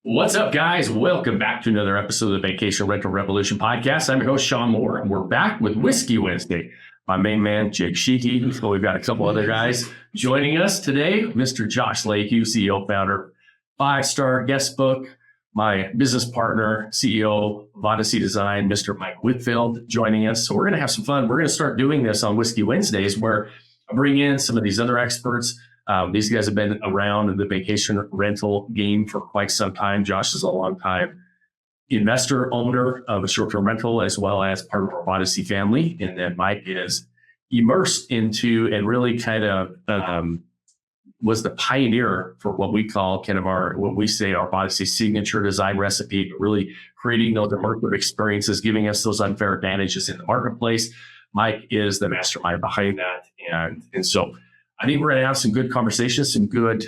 What's up, guys? Welcome back to another episode of the Vacation Rental Revolution podcast. I'm your host, Sean Moore, and we're back with Whiskey Wednesday. My main man, Jake Sheehy. So we've got a couple other guys joining us today. Mr. Josh Lakey, CEO, founder, 5-star guest book. My business partner, CEO, Vodyssey Design, Mr. Mike Whitfield, joining us. So we're going to have some fun. We're going to start doing this on Whiskey Wednesdays, where I bring in some of these other experts. These guys have been around in the vacation rental game for quite some time. Josh is a long time investor, owner of a short-term rental, as well as part of our Vodyssey family. And then Mike is immersed into and really kind of was the pioneer for what we call kind of what we say our Vodyssey signature design recipe, but really creating those immersive experiences, giving us those unfair advantages in the marketplace. Mike is the mastermind behind that. And so I think we're going to have some good conversations, some good,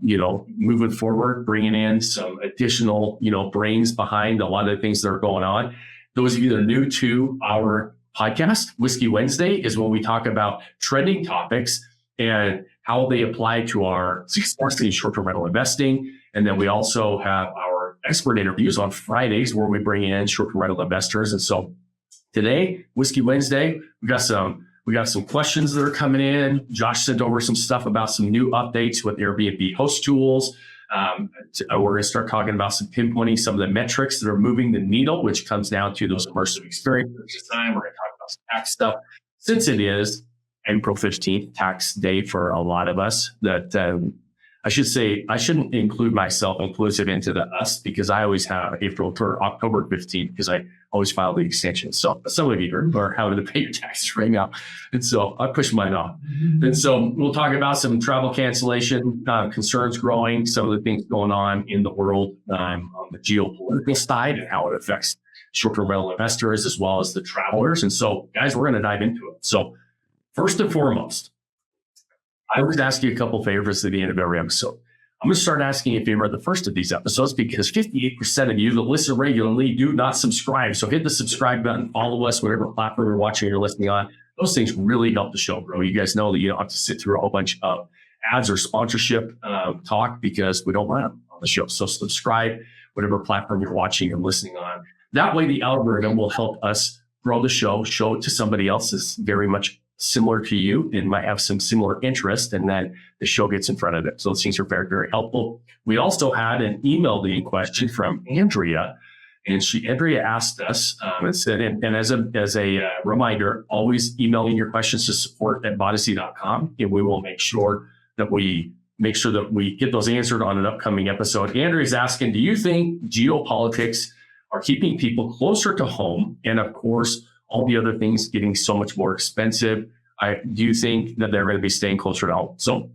moving forward, bringing in some additional, brains behind a lot of the things that are going on. Those of you that are new to our podcast, Whiskey Wednesday is when we talk about trending topics and how they apply to our Scarcity short-term rental investing. And then we also have our expert interviews on Fridays where we bring in short-term rental investors. And so today, Whiskey Wednesday, we got some questions that are coming in. Josh sent over some stuff about some new updates with Airbnb host tools. We're going to start talking about pinpointing some of the metrics that are moving the needle, which comes down to those immersive experiences this time. We're going to talk about some tax stuff. Since it is April 15th, tax day for a lot of us, that I should say, I shouldn't include myself inclusive into the us, because I always have April or October 15th, because I always file the extension. So some of you are having to pay your taxes right now. And so I push mine off. And so we'll talk about some travel cancellation concerns growing, some of the things going on in the world on the geopolitical side and how it affects short-term rental investors as well as the travelers. And so, guys, we're going to dive into it. So first and foremost, I always ask you a couple favors at the end of every episode. I'm going to start asking if you read the first of these episodes, because 58% of you that listen regularly do not subscribe. So hit the subscribe button, follow us, whatever platform you're watching or listening on. Those things really help the show grow. You guys know that you don't have to sit through a whole bunch of ads or sponsorship talk, because we don't run them on the show. So subscribe, whatever platform you're watching or listening on. That way the algorithm will help us grow the show it to somebody else is very much similar to you and might have some similar interest, and then the show gets in front of it. So those things are very, very helpful. We also had an email question from Andrea, and Andrea asked us and said, and as a reminder, always email in your questions to support@vodyssey.com, and we will make sure that we get those answered on an upcoming episode. Andrea's asking, do you think geopolitics are keeping people closer to home? And of course, all the other things getting so much more expensive. Do you think that they're going to be staying closer to home? So,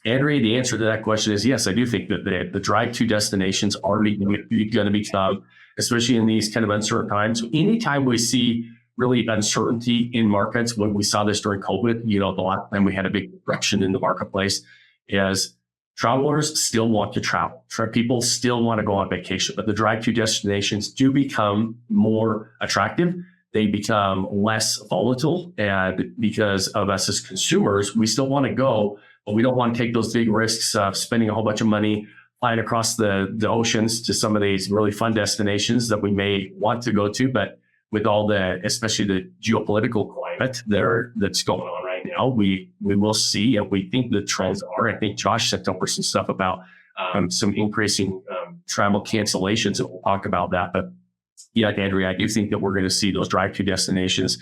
Andrea, the answer to that question is yes. I do think that the drive-to destinations are going to become, especially in these kind of uncertain times. So anytime we see really uncertainty in markets, when we saw this during COVID, the last time we had a big disruption in the marketplace, is travelers still want to travel. People still want to go on vacation, but the drive-to destinations do become more attractive. They become less volatile, and because of us as consumers, we still want to go, but we don't want to take those big risks of spending a whole bunch of money flying across the oceans to some of these really fun destinations that we may want to go to. But with all especially the geopolitical climate that's going on right now, we will see, and we think the trends are. I think Josh sent over some stuff about some increasing travel cancellations, and we'll talk about that. But yeah, Andrea, I do think that we're going to see those drive-to destinations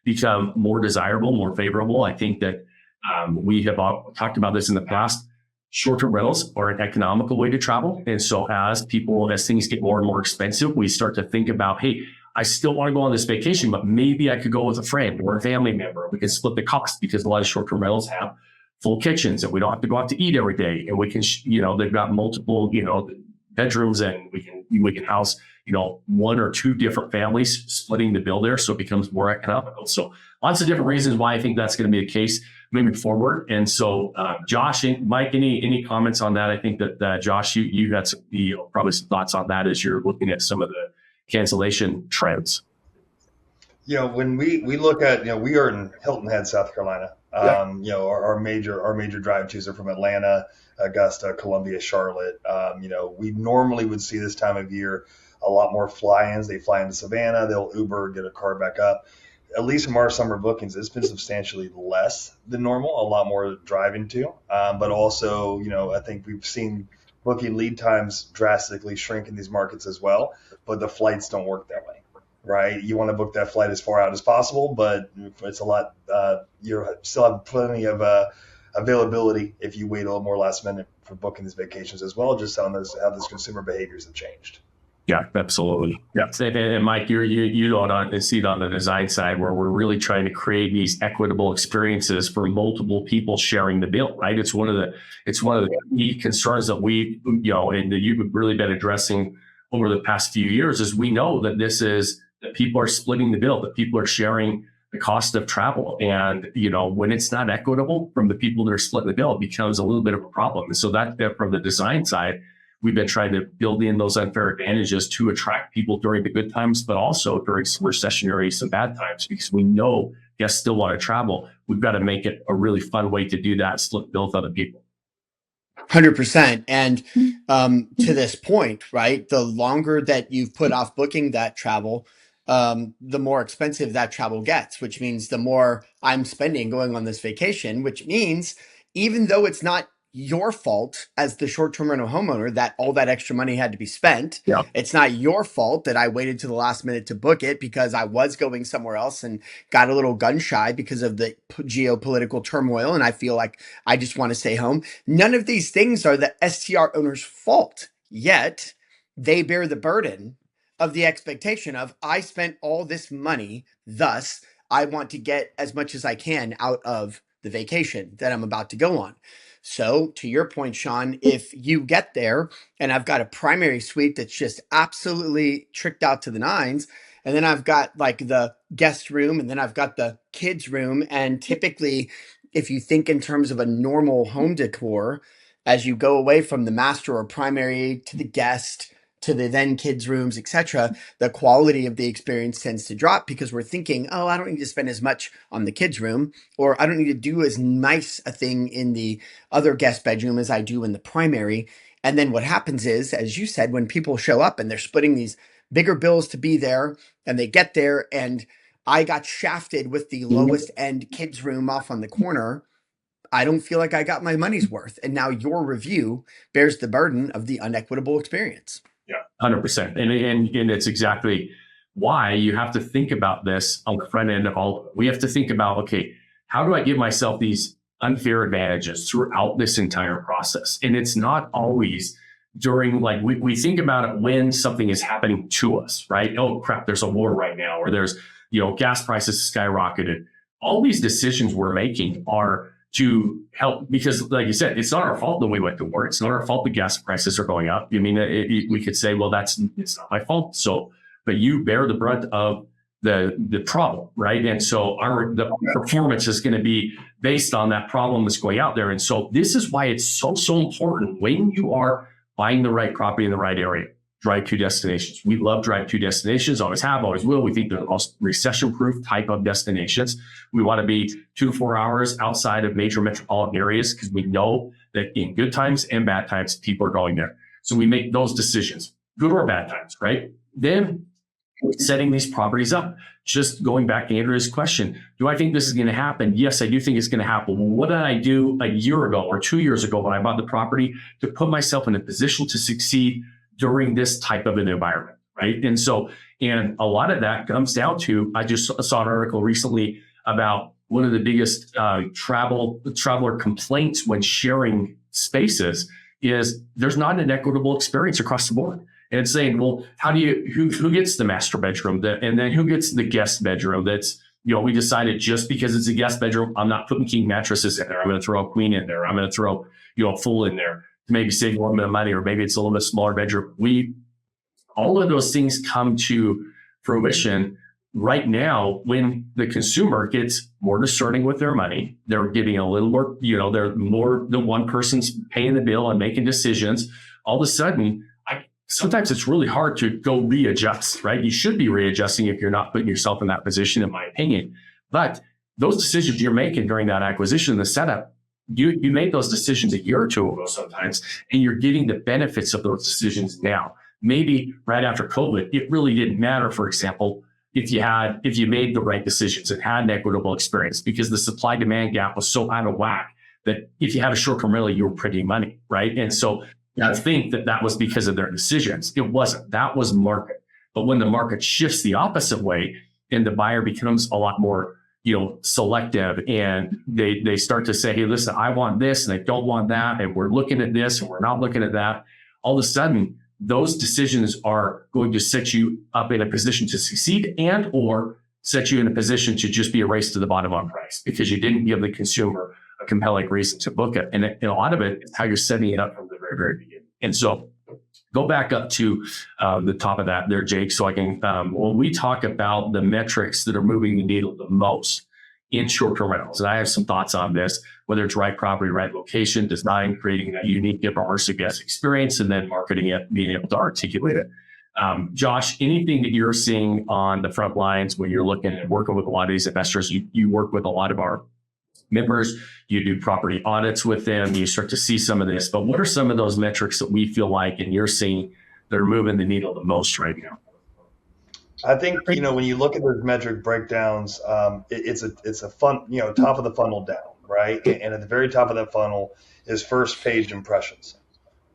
become more desirable, more favorable. I think that we have talked about this in the past. Short-term rentals are an economical way to travel. And so as things get more and more expensive, we start to think about, hey, I still want to go on this vacation, but maybe I could go with a friend or a family member. We can split the cost, because a lot of short-term rentals have full kitchens and we don't have to go out to eat every day. And we can, they've got multiple, bedrooms, and we can house, one or two different families splitting the bill there. So it becomes more economical. So lots of different reasons why I think that's going to be the case moving forward. And so, Josh and Mike, any comments on that? I think that Josh, you got some, probably some thoughts on that as you're looking at some of the cancellation trends. When we look at, we are in Hilton Head, South Carolina. Our major drive-tos are from Atlanta, Augusta, Columbia, Charlotte. We normally would see this time of year a lot more fly-ins. They fly into Savannah, they'll Uber, get a car back up. At least from our summer bookings, it's been substantially less than normal, a lot more driving too. But also, I think we've seen booking lead times drastically shrink in these markets as well, but the flights don't work that way, right? You want to book that flight as far out as possible, but it's a lot, you still have plenty of availability if you wait a little more last minute for booking these vacations as well, just how those consumer behaviors have changed. Yeah, absolutely. Yeah, and Mike, you don't see it on the design side where we're really trying to create these equitable experiences for multiple people sharing the bill. Right? It's one of the key concerns that we, and that you've really been addressing over the past few years. Is we know that that people are splitting the bill, that people are sharing the cost of travel, and when it's not equitable from the people that are splitting the bill, it becomes a little bit of a problem. And so that from the design side, we've been trying to build in those unfair advantages to attract people during the good times, but also during some recessionary, some bad times, because we know guests still want to travel. We've got to make it a really fun way to do that, split bill with other people. 100%. And to this point, right, the longer that you've put off booking that travel, the more expensive that travel gets, which means the more I'm spending going on this vacation, which means even though it's not your fault as the short-term rental homeowner that all that extra money had to be spent. Yeah. It's not your fault that I waited to the last minute to book it because I was going somewhere else and got a little gun shy because of the geopolitical turmoil and I feel like I just want to stay home. None of these things are the STR owner's fault, yet they bear the burden of the expectation of I spent all this money, thus I want to get as much as I can out of the vacation that I'm about to go on. So to your point, Sean, if you get there and I've got a primary suite that's just absolutely tricked out to the nines, and then I've got like the guest room and then I've got the kids room. And typically, if you think in terms of a normal home decor, as you go away from the master or primary to the guest, to the then kids rooms, etc., the quality of the experience tends to drop because we're thinking, oh, I don't need to spend as much on the kids room, or I don't need to do as nice a thing in the other guest bedroom as I do in the primary. And then what happens is, as you said, when people show up and they're splitting these bigger bills to be there and they get there and I got shafted with the lowest end kids room off on the corner, I don't feel like I got my money's worth. And now your review bears the burden of the unequitable experience. Yeah, 100%. And it's exactly why you have to think about this on the front end of all. We have to think about, okay, how do I give myself these unfair advantages throughout this entire process? And it's not always during, like, we think about it when something is happening to us, right? Oh, crap, there's a war right now, or there's, gas prices skyrocketed. All these decisions we're making are to help, because like you said, it's not our fault that we went to war. It's not our fault the gas prices are going up. I mean, we could say, well, it's not my fault. So, but you bear the brunt of the problem, right? And so the performance is going to be based on that problem that's going out there. And so this is why it's so important when you are buying the right property in the right area. Drive-to destinations. We love drive-to destinations, always have, always will. We think they're the most recession-proof type of destinations. We want to be 2 to 4 hours outside of major metropolitan areas because we know that in good times and bad times, people are going there. So we make those decisions, good or bad times, right? Then setting these properties up. Just going back to Andrea's question, do I think this is going to happen? Yes, I do think it's going to happen. Well, what did I do a year ago or 2 years ago when I bought the property to put myself in a position to succeed during this type of an environment, right? And so, and a lot of that comes down to, I just saw an article recently about one of the biggest traveler complaints when sharing spaces is there's not an equitable experience across the board. And it's saying, well, who gets the master bedroom? And then who gets the guest bedroom? That's, we decided just because it's a guest bedroom, I'm not putting king mattresses in there. I'm going to throw a queen in there. I'm going to throw, a full in there to maybe save a little bit of money, or maybe it's a little bit smaller bedroom. All of those things come to fruition right now when the consumer gets more discerning with their money. They're getting a little more, they're more than one person's paying the bill and making decisions. All of a sudden, sometimes it's really hard to go readjust, right? You should be readjusting if you're not putting yourself in that position, in my opinion. But those decisions you're making during that acquisition, the setup, you made those decisions a year or two ago sometimes, and you're getting the benefits of those decisions now. Maybe right after COVID, it really didn't matter, for example, if you made the right decisions and had an equitable experience, because the supply demand gap was so out of whack that if you had a short-term rental, you were printing money, right? And so I think that was because of their decisions. It wasn't. That was market. But when the market shifts the opposite way and the buyer becomes a lot more, selective, and they start to say, hey, listen, I want this and I don't want that, and we're looking at this and we're not looking at that, all of a sudden, those decisions are going to set you up in a position to succeed and or set you in a position to just be a race to the bottom on price because you didn't give the consumer a compelling reason to book it. And a lot of it is how you're setting it up from the very, very beginning. And so go back up to the top of that there, Jake, so I can, when we talk about the metrics that are moving the needle the most in short-term rentals, and I have some thoughts on this, whether it's right property, right location, design, creating that unique immersive guest experience, and then marketing it, being able to articulate it. Josh, anything that you're seeing on the front lines when you're looking and working with a lot of these investors, you work with a lot of our members, you do property audits with them, you start to see some of this, but what are some of those metrics that we feel like, and you're seeing that are moving the needle the most right now? I think, when you look at those metric breakdowns, it's a fun, top of the funnel down, right? And at the very top of that funnel is first page impressions,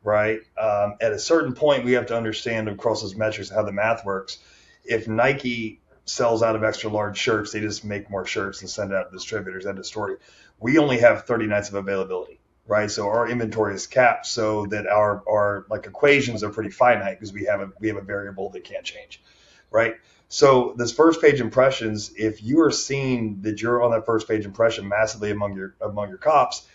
right? At a certain point, we have to understand across those metrics how the math works. If Nike sells out of extra large shirts, they just make more shirts and send it out to distributors. End of story. We only have 30 nights of availability, right? So our inventory is capped so that our like equations are pretty finite because we have a variable that can't change. Right. So this first page impressions, if you are seeing that you're on that first page impression massively among your comps,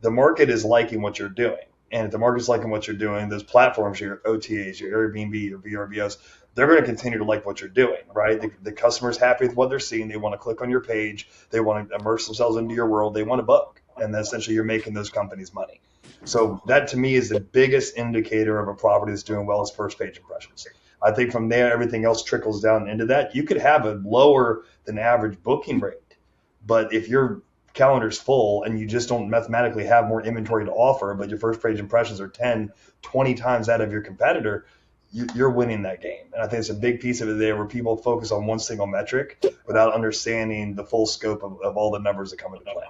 the market is liking what you're doing. And if the market's liking what you're doing, those platforms, your OTAs, your Airbnb, your VRBOs, they're going to continue to like what you're doing, right? The customer's happy with what they're seeing. They want to click on your page. They want to immerse themselves into your world. They want to book. And then essentially you're making those companies money. So that to me is the biggest indicator of a property that's doing well is first page impressions. I think from there, everything else trickles down into that. You could have a lower than average booking rate, but if your calendar's full and you just don't mathematically have more inventory to offer, but your first page impressions are 10, 20 times that of your competitor, you're winning that game. And I think it's a big piece of it there where people focus on one single metric without understanding the full scope of all the numbers that come into play.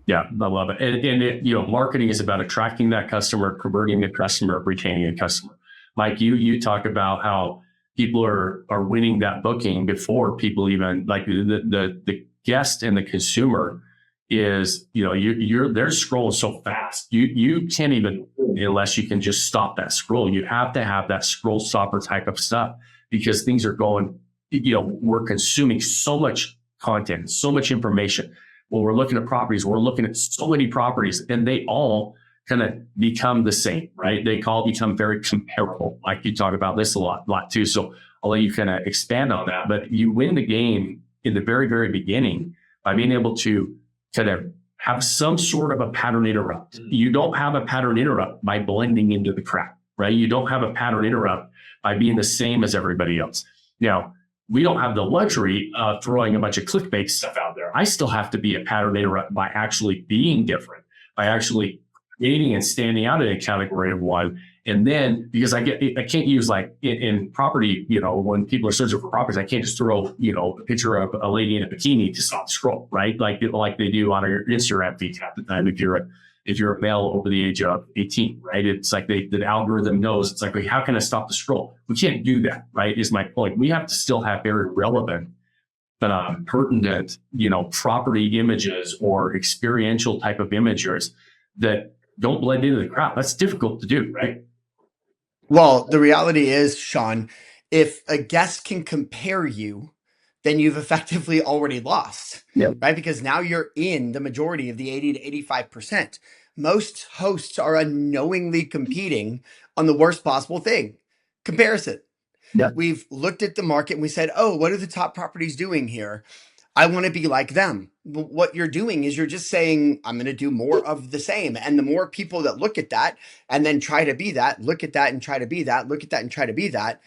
Yeah, I love it. And marketing is about attracting that customer, converting the customer, retaining a customer. Mike, you talk about how people are winning that booking before people even, like the guest and the consumer is, they're scrolling so fast. You can't even, unless you can just stop that scroll. You have to have that scroll stopper type of stuff because things are going, we're consuming so much content, so much information. When we're looking at properties, we're looking at so many properties and they all kind of become the same, right? They become very comparable. Like you talk about this a lot too. So I'll let you kind of expand on that. But you win the game in the very, very beginning by being able to kind of have some sort of a pattern interrupt. You don't have a pattern interrupt by blending into the crowd, right? You don't have a pattern interrupt by being the same as everybody else. Now, we don't have the luxury of throwing a bunch of clickbait stuff out there. I still have to be a pattern interrupt by actually being different, by actually creating and standing out in a category of one. And then because I can't use like in property, when people are searching for properties, I can't just throw, a picture of a lady in a bikini to stop the scroll, right? Like they do on your Instagram feed at the time if you're a male over the age of 18, right? It's like the algorithm knows. It's like, how can I stop the scroll? We can't do that, right? Is my point. We have to still have very relevant, pertinent, property images or experiential type of images that don't blend into the crowd. That's difficult to do, right? Well, the reality is, Sean, if a guest can compare you, then you've effectively already lost, right? Because now you're in the majority of the 80 to 85%. Most hosts are unknowingly competing on the worst possible thing, comparison. Yeah. We've looked at the market and we said, oh, what are the top properties doing here? I want to be like them. What you're doing is you're just saying, I'm going to do more of the same. And the more people that look at that and then try to be that, look at that and try to be that, look at that and try to be that.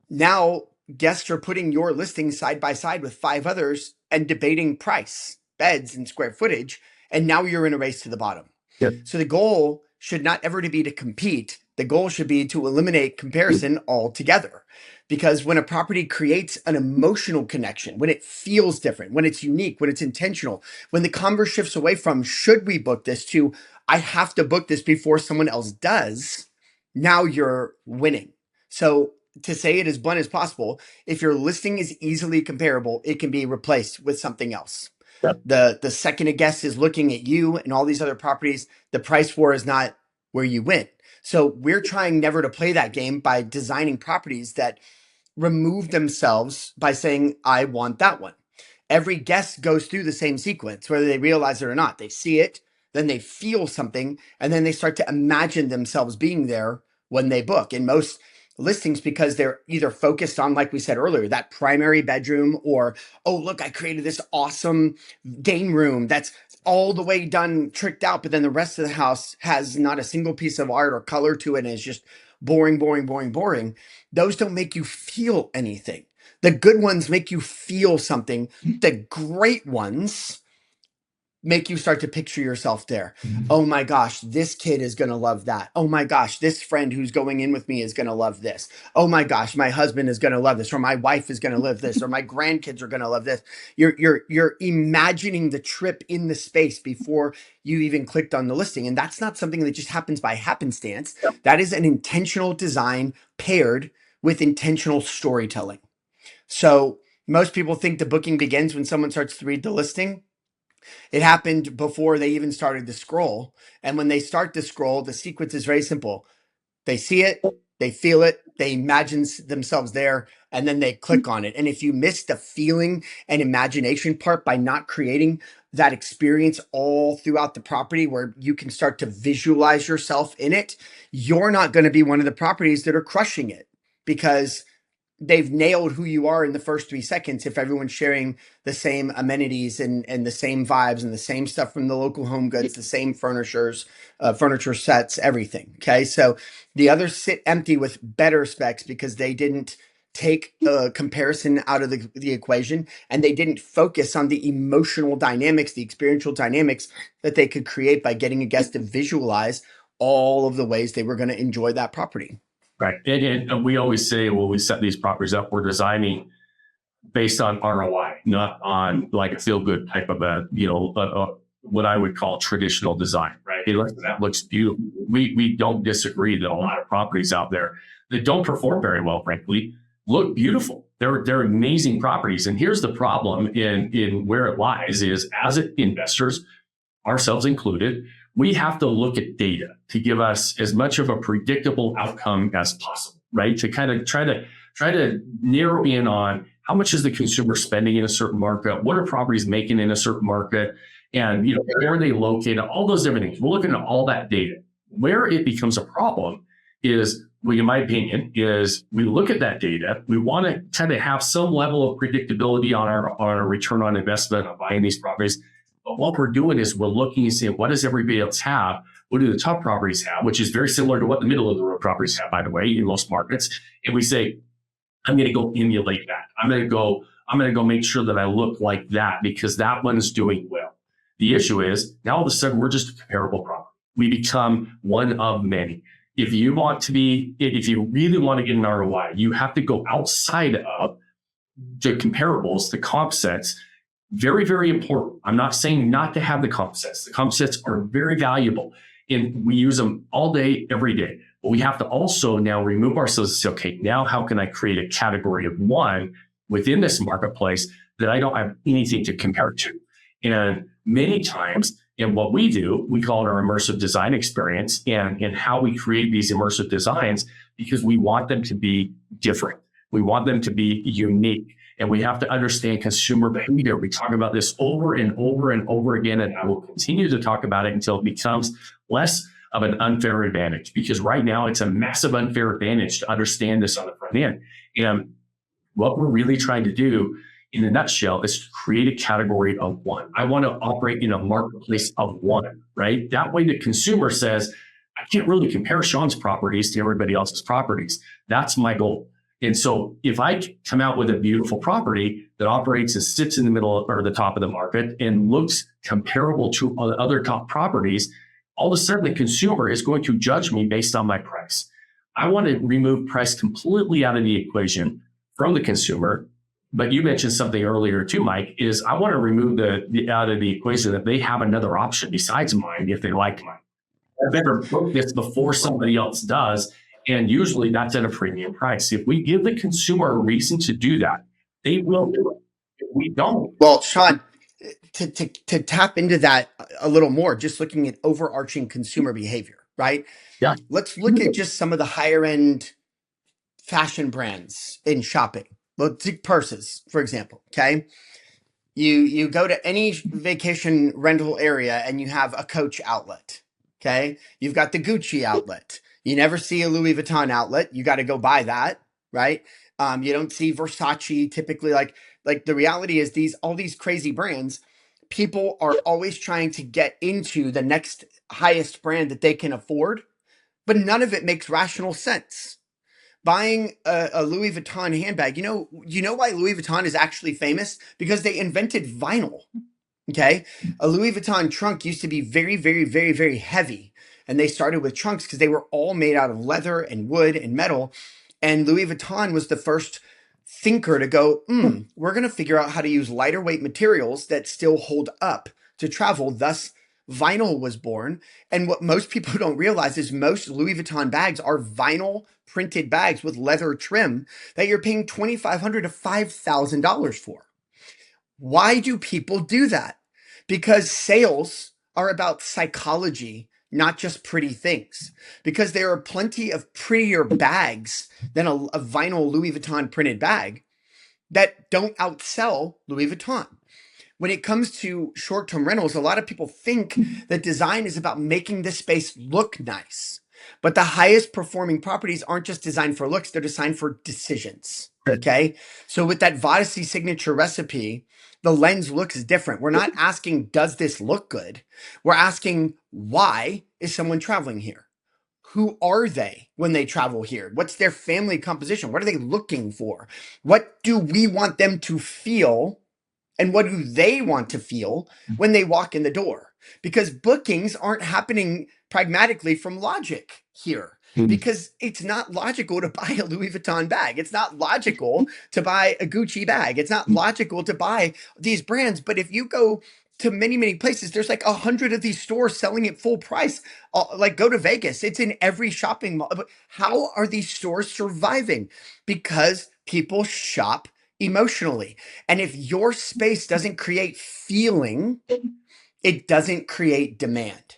Now guests are putting your listing side by side with 5 others and debating price, beds, and square footage. And now you're in a race to the bottom. Yep. So the goal should not ever to be to compete. The goal should be to eliminate comparison altogether. Because when a property creates an emotional connection, when it feels different, when it's unique, when it's intentional, when the converse shifts away from should we book this to I have to book this before someone else does, now you're winning. So to say it as blunt as possible, if your listing is easily comparable, it can be replaced with something else. Yep. The second a guest is looking at you and all these other properties, the price war is not where you win. So we're trying never to play that game by designing properties that remove themselves by saying, I want that one. Every guest goes through the same sequence, whether they realize it or not. They see it, then they feel something, and then they start to imagine themselves being there when they book. In most listings, because they're either focused on, like we said earlier, that primary bedroom, or, oh, look, I created this awesome game room that's all the way done, tricked out, but then the rest of the house has not a single piece of art or color to it, and it's just boring, boring, boring, boring. Those don't make you feel anything. The good ones make you feel something. The great ones make you start to picture yourself there. Oh my gosh, this kid is going to love that. Oh my gosh, this friend who's going in with me is going to love this. Oh my gosh, my husband is going to love this, or my wife is going to love this, or my grandkids are going to love this. You're imagining the trip in the space before you even clicked on the listing. And that's not something that just happens by happenstance. That is an intentional design paired with intentional storytelling. So most people think the booking begins when someone starts to read the listing. It happened before they even started to scroll. And when they start to scroll, the sequence is very simple. They see it, they feel it, they imagine themselves there, and then they click on it. And if you miss the feeling and imagination part by not creating that experience all throughout the property where you can start to visualize yourself in it, you're not going to be one of the properties that are crushing it, because they've nailed who you are in the first 3 seconds if everyone's sharing the same amenities and the same vibes and the same stuff from the local home goods, the same furniture sets, everything. Okay. So the others sit empty with better specs because they didn't take the comparison out of the equation, and they didn't focus on the emotional dynamics, the experiential dynamics that they could create by getting a guest to visualize all of the ways they were going to enjoy that property. Right. And we always say, when we set these properties up, we're designing based on ROI, not on like a feel good type of what I would call traditional design, right? Hey, look, that looks beautiful. We don't disagree that a lot of properties out there that don't perform very well, frankly, look beautiful. They're amazing properties. And here's the problem in where it lies is, as investors, ourselves included, we have to look at data to give us as much of a predictable outcome as possible, right? To kind of try to narrow in on how much is the consumer spending in a certain market, what are properties making in a certain market, and where are they located, all those different things. We're looking at all that data. Where it becomes a problem is, well, in my opinion, is we look at that data, we want to kind of have some level of predictability on our return on investment on buying these properties. But what we're doing is we're looking and saying, what does everybody else have? What do the top properties have? Which is very similar to what the middle of the road properties have, by the way, in most markets. And we say, I'm going to go emulate that. I'm going to go make sure that I look like that because that one's doing well. The issue is now all of a sudden we're just a comparable property. We become one of many. If you really want to get an ROI, you have to go outside of the comparables, the comp sets. Very, very important. I'm not saying not to have the comp sets. The comp sets are very valuable, and we use them all day, every day. But we have to also now remove ourselves and say, okay, now how can I create a category of one within this marketplace that I don't have anything to compare to? And many times, in what we do, we call it our immersive design experience, and how we create these immersive designs, because we want them to be different. We want them to be unique. And we have to understand consumer behavior. We talk about this over and over and over again, and I will continue to talk about it until it becomes less of an unfair advantage, because right now it's a massive unfair advantage to understand this on the front end. And what we're really trying to do in a nutshell is to create a category of one. I want to operate in a marketplace of one, right? That way the consumer says, I can't really compare Sean's properties to everybody else's properties. That's my goal. And so if I come out with a beautiful property that operates and sits in the middle or the top of the market and looks comparable to other top properties, all of a sudden the consumer is going to judge me based on my price. I want to remove price completely out of the equation from the consumer. But you mentioned something earlier too, Mike, is I want to remove the out of the equation that they have another option besides mine if they like mine. I better book this before somebody else does. And usually that's at a premium price. If we give the consumer a reason to do that, they will do it. If we don't. Well, Sean, to tap into that a little more, just looking at overarching consumer behavior, right? Yeah. Let's look at just some of the higher end fashion brands in shopping. Let's take purses, for example. Okay. You go to any vacation rental area and you have a Coach outlet. Okay. You've got the Gucci outlet. You never see a Louis Vuitton outlet. You got to go buy that, right? You don't see Versace typically. Like the reality is all these crazy brands, people are always trying to get into the next highest brand that they can afford, but none of it makes rational sense. Buying a Louis Vuitton handbag, you know why Louis Vuitton is actually famous? Because they invented vinyl. Okay. A Louis Vuitton trunk used to be very, very, very, very heavy. And they started with trunks because they were all made out of leather and wood and metal. And Louis Vuitton was the first thinker to go, we're going to figure out how to use lighter weight materials that still hold up to travel. Thus, vinyl was born. And what most people don't realize is most Louis Vuitton bags are vinyl printed bags with leather trim that you're paying $2,500 to $5,000 for. Why do people do that? Because sales are about psychology, not just pretty things. Because there are plenty of prettier bags than a vinyl Louis Vuitton printed bag that don't outsell Louis Vuitton. When it comes to short-term rentals, a lot of people think that design is about making the space look nice. But the highest performing properties aren't just designed for looks, they're designed for decisions. Okay. So with that Vodyssey signature recipe, the lens looks different. We're not asking, does this look good? We're asking, why is someone traveling here? Who are they when they travel here? What's their family composition? What are they looking for? What do we want them to feel? And what do they want to feel when they walk in the door? Because bookings aren't happening pragmatically from logic here. Because it's not logical to buy a Louis Vuitton bag. It's not logical to buy a Gucci bag. It's not logical to buy these brands. But if you go to many, many places, there's like 100 of these stores selling at full price. Like go to Vegas. It's in every shopping mall. But how are these stores surviving? Because people shop emotionally. And if your space doesn't create feeling, it doesn't create demand.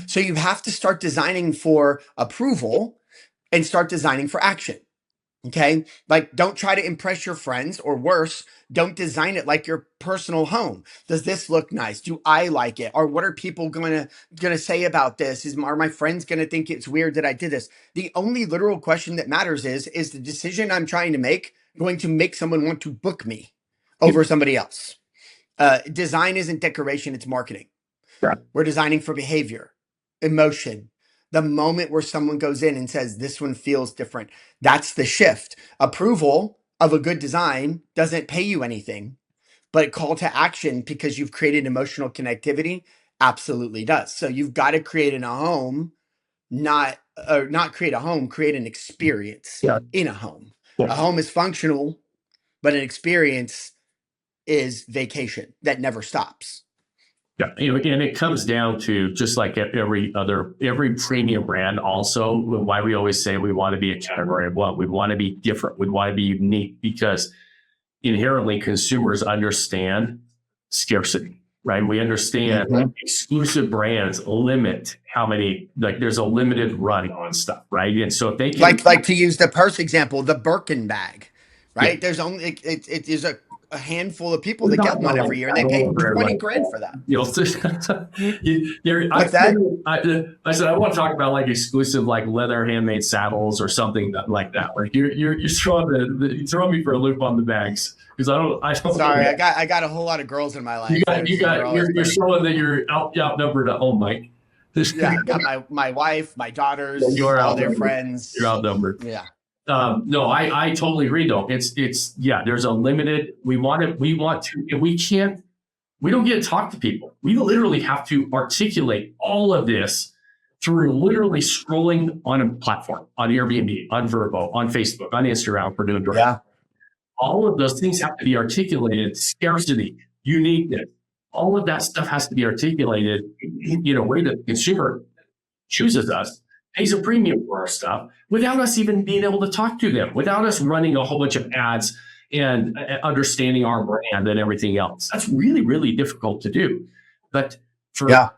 So you have to start designing for approval and start designing for action. Okay. Like don't try to impress your friends, or worse, don't design it like your personal home. Does this look nice? Do I like it? Or what are people going to say about this? Are my friends going to think it's weird that I did this? The only literal question that matters is the decision I'm trying to make going to make someone want to book me over somebody else? Design isn't decoration, it's marketing. Yeah. We're designing for behavior, emotion. The moment where someone goes in and says, this one feels different, that's the shift. Approval of a good design doesn't pay you anything, but call to action because you've created emotional connectivity absolutely does. So you've got to create in a home, not create a home, create an experience in a home. Yeah. A home is functional, but an experience is vacation that never stops. Yeah, and it comes down to just like every premium brand also, why we always say we want to be a category of one. We want to be different. We want to be unique because inherently consumers understand scarcity, right? We understand exclusive brands limit how many, like there's a limited run on stuff, right? And so if they can... Like to use the purse example, the Birkin bag, right? Yeah. There's only, it is a handful of people that get one every year, and they pay $20,000 for that. I said I want to talk about like exclusive, like leather handmade saddles or something like that. Like you're throwing me for a loop on the bags because I don't. Sorry, I got a whole lot of girls in my life. You're showing that you're outnumbered at home, Mike. Yeah, I got my wife, my daughters, all their friends. You're outnumbered. Yeah. No, I totally agree though. Yeah, there's a limited, we want to, and we don't get to talk to people. We literally have to articulate all of this through literally scrolling on a platform, on Airbnb, on Verbo, on Facebook, on Instagram, for doing direct. Yeah. All of those things have to be articulated. Scarcity, uniqueness, all of that stuff has to be articulated, where the consumer chooses us, pays a premium for our stuff without us even being able to talk to them, without us running a whole bunch of ads and understanding our brand and everything else. That's really, really difficult to do. But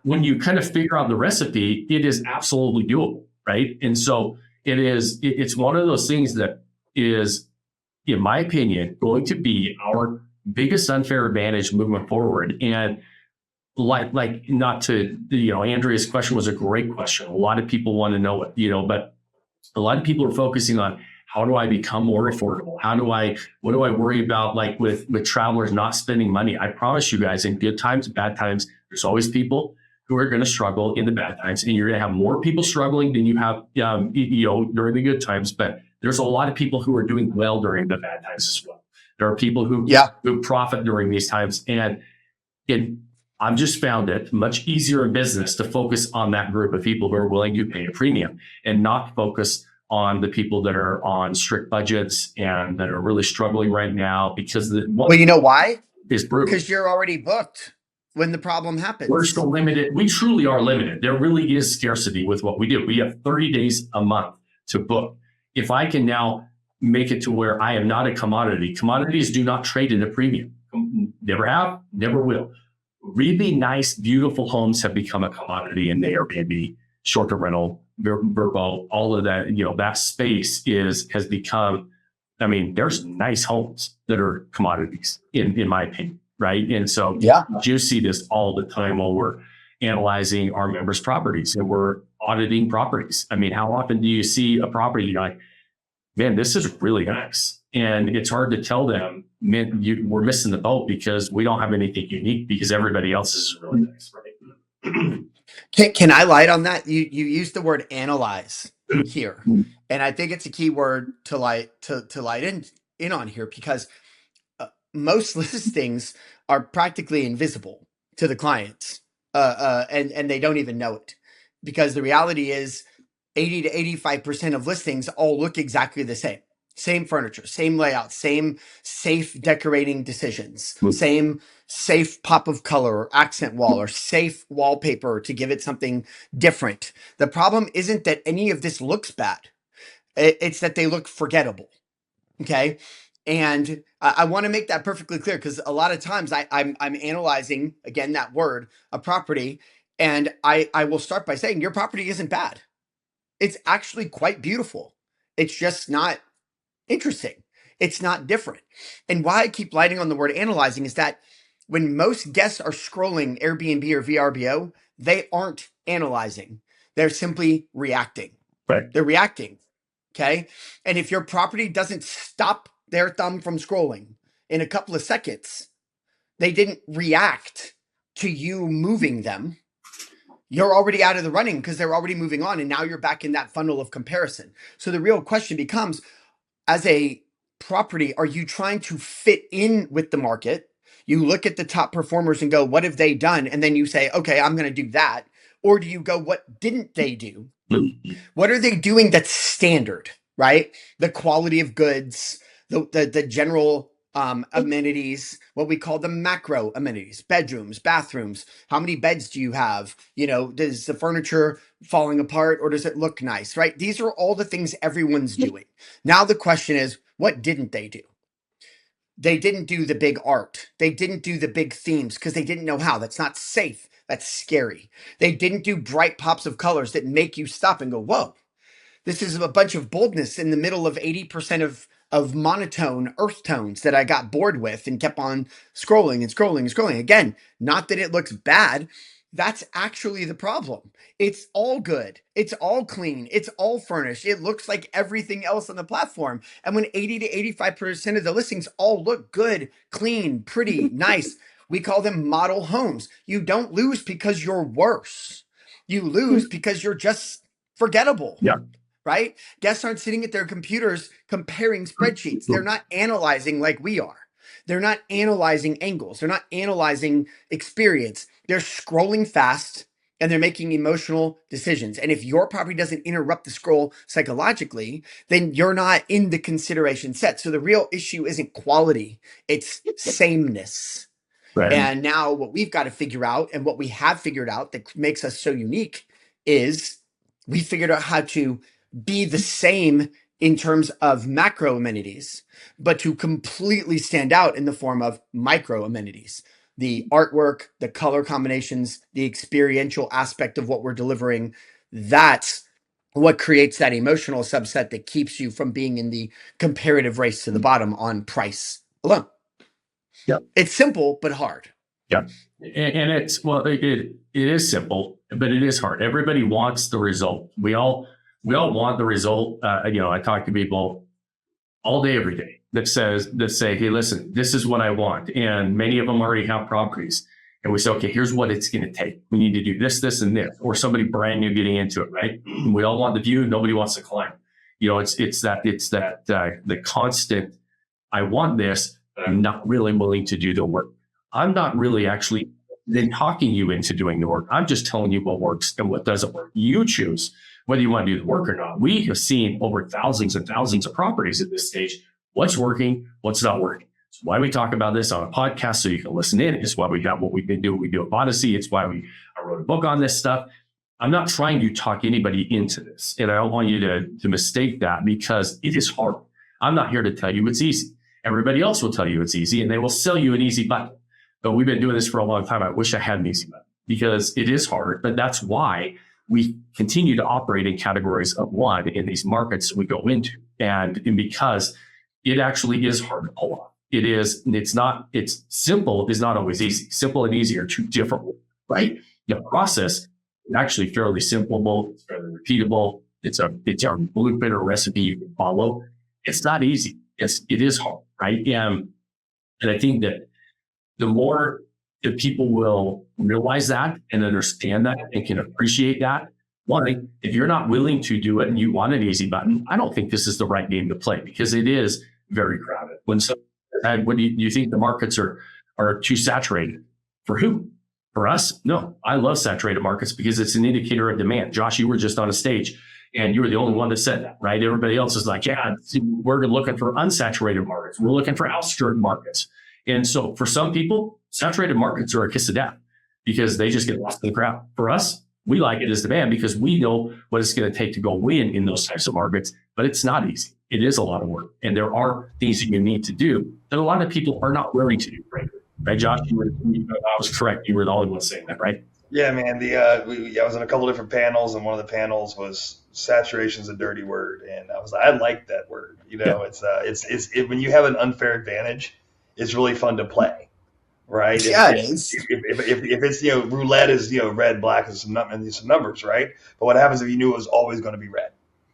when you kind of figure out the recipe, it is absolutely doable, right? And so it's one of those things that is, in my opinion, going to be our biggest unfair advantage moving forward. And like not to, Andrea's question was a great question. A lot of people want to know it, but a lot of people are focusing on, how do I become more affordable? What do I worry about, like with travelers not spending money? I promise you guys, in good times, bad times, there's always people who are going to struggle in the bad times, and you're going to have more people struggling than you have, during the good times. But there's a lot of people who are doing well during the bad times as well. There are people who profit during these times, and I've just found it much easier in business to focus on that group of people who are willing to pay a premium and not focus on the people that are on strict budgets and that are really struggling right now, because well, you know why? Is brutal. Because you're already booked when the problem happens. We're still limited. We truly are limited. There really is scarcity with what we do. We have 30 days a month to book. If I can now make it to where I am not a commodity, commodities do not trade at a premium. Never have, never will. Really nice, beautiful homes have become a commodity in the Airbnb, short-term rental, Verbo, all of that. That space has become, there's nice homes that are commodities in my opinion, right? And so you see this all the time while we're analyzing our members' properties and we're auditing properties. How often do you see a property, you're like, man, this is really nice. And it's hard to tell them, man, we're missing the boat because we don't have anything unique because everybody else is really nice, right? Can I light on that? You used the word analyze here, and I think it's a key word to light in on here, because most listings are practically invisible to the clients, and they don't even know it, because the reality is 80 to 85% of listings all look exactly the same. Same furniture, same layout, same safe decorating decisions, same safe pop of color or accent wall or safe wallpaper to give it something different. The problem isn't that any of this looks bad. It's that they look forgettable. Okay. And I want to make that perfectly clear, because a lot of times I'm analyzing, again, that word, a property, and I will start by saying your property isn't bad. It's actually quite beautiful. It's just not interesting. It's not different. And why I keep lighting on the word analyzing is that when most guests are scrolling Airbnb or VRBO, they aren't analyzing. They're simply reacting. Right. They're reacting. Okay. And if your property doesn't stop their thumb from scrolling in a couple of seconds, they didn't react to you moving them. You're already out of the running because they're already moving on. And now you're back in that funnel of comparison. So the real question becomes, as a property, are you trying to fit in with the market? You look at the top performers and go, what have they done? And then you say, okay, I'm going to do that. Or do you go, what didn't they do? What are they doing that's standard, right? The quality of goods, the general amenities, what we call the macro amenities, bedrooms, bathrooms. How many beds do you have? Does the furniture falling apart or does it look nice, right? These are all the things everyone's doing. Now the question is, what didn't they do? They didn't do the big art. They didn't do the big themes because they didn't know how. That's not safe. That's scary. They didn't do bright pops of colors that make you stop and go, whoa, this is a bunch of boldness in the middle of 80% of monotone earth tones that I got bored with and kept on scrolling and scrolling and scrolling. Again, not that it looks bad. That's actually the problem. It's all good. It's all clean. It's all furnished. It looks like everything else on the platform. And when 80 to 85% of the listings all look good, clean, pretty, nice, we call them model homes. You don't lose because you're worse. You lose because you're just forgettable. Yeah. right? Guests aren't sitting at their computers comparing spreadsheets. They're not analyzing like we are. They're not analyzing angles. They're not analyzing experience. They're scrolling fast and they're making emotional decisions. And if your property doesn't interrupt the scroll psychologically, then you're not in the consideration set. So the real issue isn't quality, it's sameness. Right. And now what we've got to figure out, and what we have figured out that makes us so unique, is we figured out how to be the same in terms of macro amenities, but to completely stand out in the form of micro amenities. The artwork, the color combinations, the experiential aspect of what we're delivering, that's what creates that emotional subset that keeps you from being in the comparative race to the bottom on price alone. Yeah. It's simple, but hard. Yeah. And it's, well, it is simple, but it is hard. Everybody wants the result. We all want the result. I talk to people all day, every day that say, hey, listen, this is what I want. And many of them already have properties. And we say, okay, here's what it's going to take. We need to do this, this, and this, or somebody brand new getting into it, right? We all want the view. Nobody wants to climb. It's the constant, I want this, but I'm not really willing to do the work. I'm not really actually then talking you into doing the work. I'm just telling you what works and what doesn't work. You choose whether you want to do the work or not. We have seen over thousands and thousands of properties at this stage. What's working, what's not working. It's why we talk about this on a podcast so you can listen in. It's why we got what we can do. We do at Vodyssey. It's why I wrote a book on this stuff. I'm not trying to talk anybody into this. And I don't want you to mistake that, because it is hard. I'm not here to tell you it's easy. Everybody else will tell you it's easy, and they will sell you an easy button. But we've been doing this for a long time. I wish I had an easy button, because it is hard. But that's why we continue to operate in categories of one in these markets we go into. And because it actually is hard to pull off. It's simple is not always easy. Simple and easy are two different words, right? The process is actually fairly simple. It's fairly repeatable. It's a blueprint or recipe you can follow. It's not easy. It is hard, right? And I think that the more that people will realize that and understand that and can appreciate that, one, if you're not willing to do it and you want an easy button, I don't think this is the right game to play, because it is very crowded. When do you think the markets are too saturated? For who? For us? No. I love saturated markets because it's an indicator of demand. Josh, you were just on a stage and you were the only one that said that, right? Everybody else is like, yeah, we're looking for unsaturated markets. We're looking for outskirted markets. And so for some people, saturated markets are a kiss of death because they just get lost in the crowd. For us, we like it as demand because we know what it's going to take to go win in those types of markets, but it's not easy. It is a lot of work. And there are things that you need to do that a lot of people are not willing to do, right, Josh? I was correct. You were the only one saying that, right? Yeah, man. I was in a couple different panels, and one of the panels was saturation's a dirty word, and I like that word. It's when you have an unfair advantage, it's really fun to play, right? Yeah, it is. If it's roulette is red, black, and some numbers, right? But what happens if you knew it was always going to be red,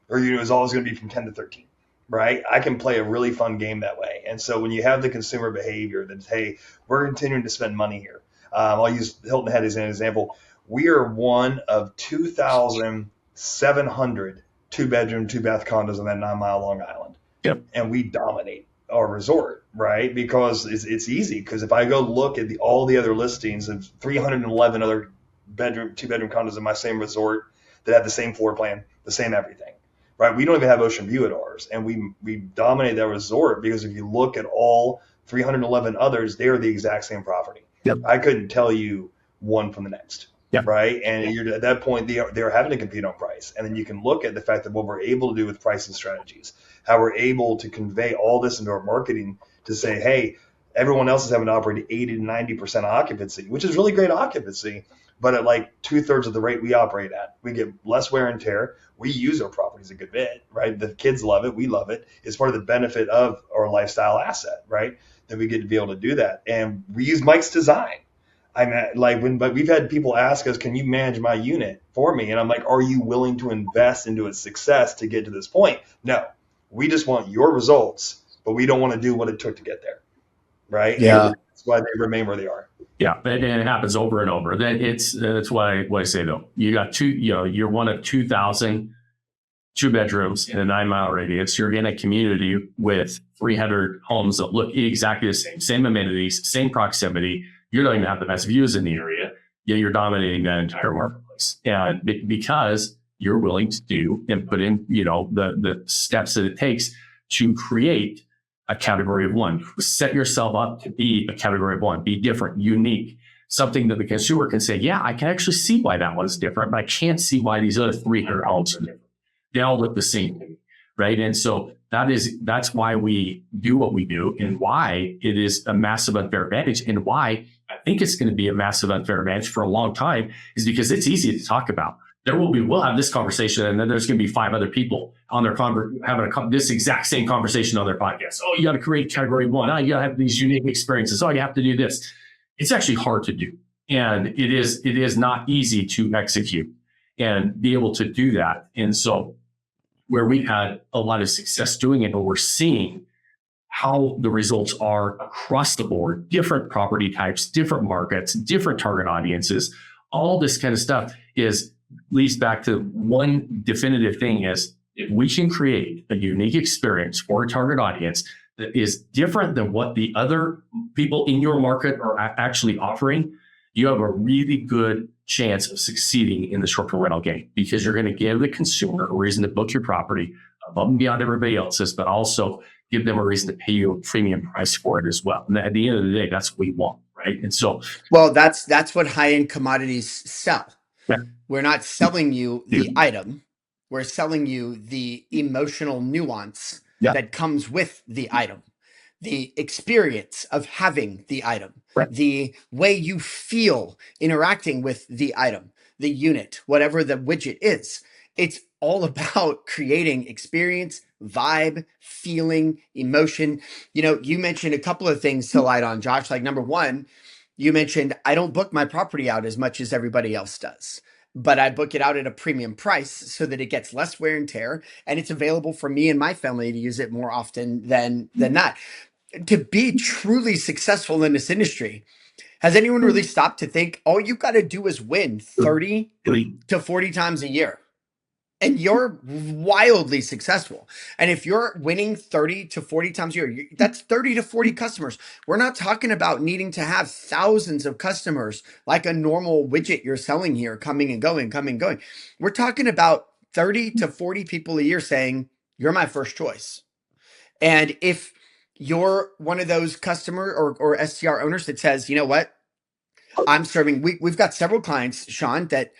or you knew it was always going to be from 10 to 13? Right? I can play a really fun game that way. And so when you have the consumer behavior that, hey, we're continuing to spend money here. I'll use Hilton Head as an example. We are one of 2,700 2-bedroom, 2-bath condos on that 9-mile Long Island. Yep. And we dominate our resort, right? Because it's easy. Because if I go look at all the other listings of 311 other 2-bedroom condos in my same resort that have the same floor plan, the same everything. Right, we don't even have ocean view at ours, and we dominate that resort because if you look at all 311 others, they are the exact same property. Yep. I couldn't tell you one from the next. Yep. Right, and you're at that point they're having to compete on price, and then you can look at the fact that what we're able to do with pricing strategies, how we're able to convey all this into our marketing to say, hey, everyone else is having to operate at 80 to 90% occupancy, which is really great occupancy. But at like 2/3 of the rate we operate at, we get less wear and tear. We use our properties a good bit, right? The kids love it. We love it. It's part of the benefit of our lifestyle asset, right? That we get to be able to do that. And we use Mike's design. But we've had people ask us, can you manage my unit for me? And I'm like, are you willing to invest into its success to get to this point? No, we just want your results, but we don't want to do what it took to get there, right? Yeah. And that's why they remain where they are. Yeah, and it happens over and over. That's why I say though, you got you're one of 2,000 2 bedrooms in a 9-mile radius. You're in a community with 300 homes that look exactly the same amenities, same proximity. You don't even have the best views in the area, yet you're dominating that entire marketplace. And because you're willing to do and put in, the steps that it takes to create a category of one, set yourself up to be a category of one, be different, unique, something that the consumer can say, yeah, I can actually see why that one's different, but I can't see why these other 300 homes are different. They all look the same, right? And so that's why we do what we do, and why it is a massive unfair advantage, and why I think it's going to be a massive unfair advantage for a long time, is because it's easy to talk about. We'll have this conversation, and then there's going to be 5 other people on their having this exact same conversation on their podcast. Oh, you got to create category one. Oh, you got to have these unique experiences. Oh, you have to do this. It's actually hard to do, and it is not easy to execute and be able to do that. And so, where we've had a lot of success doing it, but we're seeing how the results are across the board, different property types, different markets, different target audiences, all this kind of stuff leads back to one definitive thing: is if we can create a unique experience for a target audience that is different than what the other people in your market are actually offering, you have a really good chance of succeeding in the short-term rental game, because you're going to give the consumer a reason to book your property above and beyond everybody else's, but also give them a reason to pay you a premium price for it as well. And at the end of the day, that's what we want, right? And so, well, that's what high-end commodities sell. Yeah. We're not selling you the item. We're selling you the emotional nuance that comes with the item, the experience of having the item, the way you feel interacting with the item, the unit, whatever the widget is. It's all about creating experience, vibe, feeling, emotion. You mentioned a couple of things to light on, Josh. Like, number one, you mentioned, I don't book my property out as much as everybody else does, but I book it out at a premium price so that it gets less wear and tear, and it's available for me and my family to use it more often than not. To be truly successful in this industry, has anyone really stopped to think all you got to do is win 30 to 40 times a year, and you're wildly successful? And if you're winning 30 to 40 times a year, that's 30 to 40 customers. We're not talking about needing to have thousands of customers like a normal widget you're selling here, coming and going, coming and going. We're talking about 30 to 40 people a year saying, you're my first choice. And if you're one of those customer or STR owners that says, you know what, I'm serving, we've got several clients, Sean, that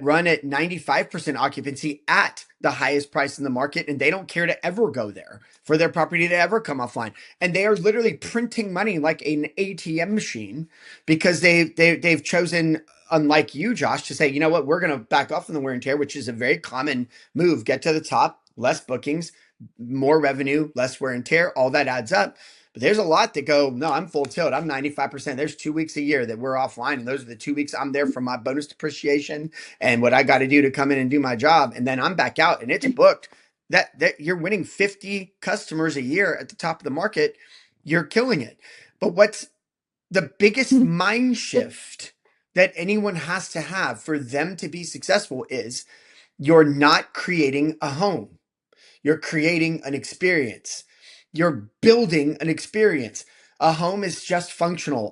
run at 95% occupancy at the highest price in the market, and they don't care to ever go there for their property to ever come offline. And they are literally printing money like an ATM machine, because they've chosen, unlike you, Josh, to say, you know what, we're going to back off on the wear and tear, which is a very common move. Get to the top, less bookings, more revenue, less wear and tear, all that adds up. But there's a lot that go, no, I'm full tilt. I'm 95%. There's 2 weeks a year that we're offline, and those are the 2 weeks I'm there for my bonus depreciation and what I got to do to come in and do my job. And then I'm back out and it's booked. That you're winning 50 customers a year at the top of the market. You're killing it. But what's the biggest mind shift that anyone has to have for them to be successful is you're not creating a home. You're creating an experience. You're building an experience. A home is just functional.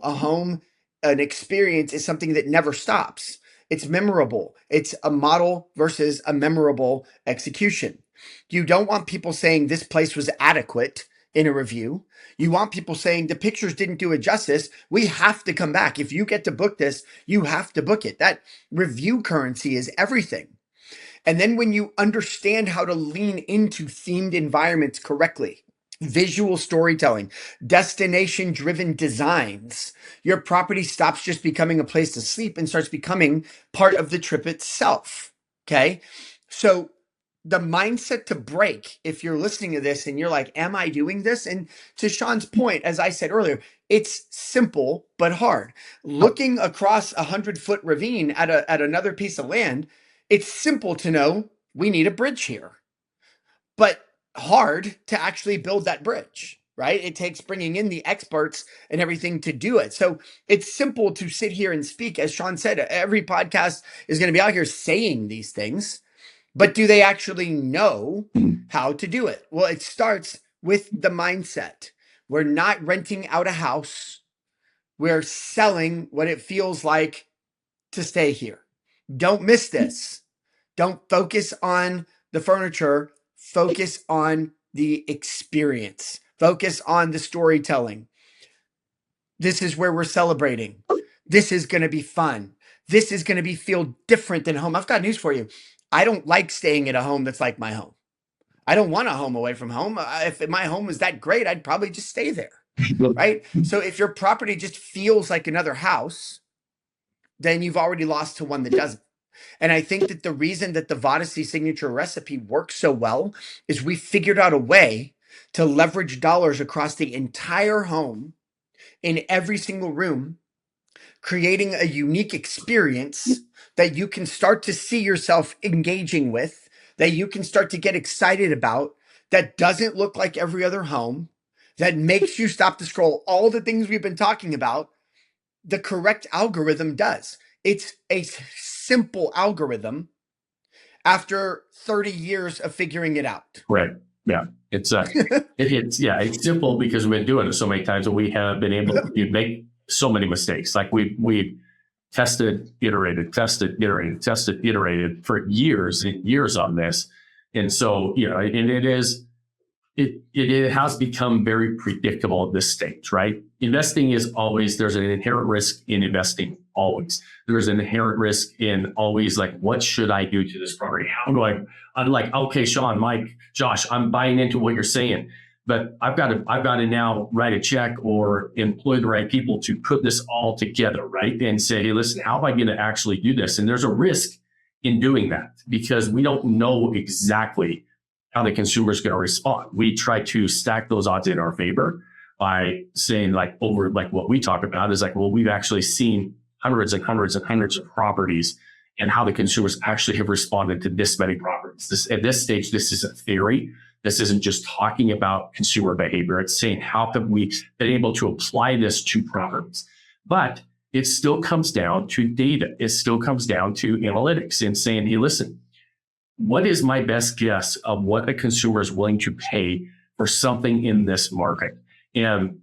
An experience is something that never stops. It's memorable. It's a model versus a memorable execution. You don't want people saying this place was adequate in a review. You want people saying the pictures didn't do it justice. We have to come back. If you get to book this, you have to book it. That review currency is everything. And then when you understand how to lean into themed environments correctly, visual storytelling, destination-driven designs, your property stops just becoming a place to sleep and starts becoming part of the trip itself. Okay? So the mindset to break, if you're listening to this and you're like, am I doing this? And to Sean's point, as I said earlier, it's simple but hard. Looking across a 100-foot ravine at another piece of land, it's simple to know we need a bridge here, but hard to actually build that bridge, right? It takes bringing in the experts and everything to do it. So it's simple to sit here and speak. As Sean said, every podcast is going to be out here saying these things, But do they actually know how to do it? Well, it starts with the mindset. We're not renting out a house. We're selling what it feels like to stay here. Don't miss this. Don't focus on the furniture. Focus on the experience. Focus on the storytelling. This is where we're celebrating. This is going to be fun. This is going to feel different than home. I've got news for you. I don't like staying at a home that's like my home. I don't want a home away from home. If my home was that great, I'd probably just stay there. Right? So if your property just feels like another house, then you've already lost to one that doesn't. And I think that the reason that the Vodyssey signature recipe works so well is we figured out a way to leverage dollars across the entire home in every single room, creating a unique experience that you can start to see yourself engaging with, that you can start to get excited about, that doesn't look like every other home, that makes you stop to scroll. All the things we've been talking about, the correct algorithm does. It's a simple algorithm after 30 years of figuring it out. Right. Yeah. It's it's simple because we've been doing it so many times, and we have been able to make so many mistakes. Like we've tested, iterated for years and years on this. And so, and it has become very predictable at this stage, right? Investing is always, there's an inherent risk in investing. Always. There's an inherent risk in always like, what should I do to this property? How do I'm like, okay, Sean, Mike, Josh, I'm buying into what you're saying, but I've got to now write a check or employ the right people to put this all together, right? And say, hey, listen, how am I going to actually do this? And there's a risk in doing that because we don't know exactly how the consumer is going to respond. We try to stack those odds in our favor by saying over what we talk about is well, we've actually seen hundreds and hundreds and hundreds of properties and how the consumers actually have responded to this many properties. At this stage, this is a theory. This isn't just talking about consumer behavior. It's saying how have we been able to apply this to properties. But it still comes down to data. It still comes down to analytics and saying, hey, listen, what is my best guess of what a consumer is willing to pay for something in this market? And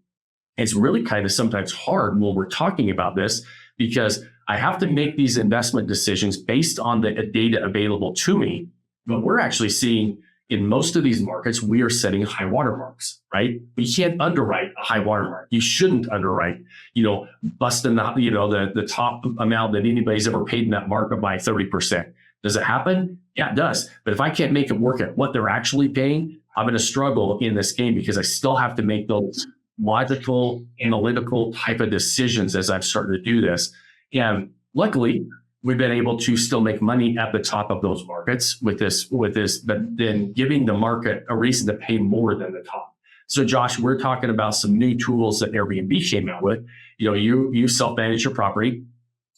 it's really kind of sometimes hard when we're talking about this because I have to make these investment decisions based on the data available to me. But we're actually seeing in most of these markets, we are setting high watermarks, right? We can't underwrite a high watermark. You shouldn't underwrite, busting the top amount that anybody's ever paid in that market by 30%. Does it happen? Yeah, it does. But if I can't make it work at what they're actually paying, I'm going to struggle in this game because I still have to make those logical, analytical type of decisions as I've started to do this. And luckily, we've been able to still make money at the top of those markets with this, but then giving the market a reason to pay more than the top. So Josh, we're talking about some new tools that Airbnb came out with. You self-manage your property.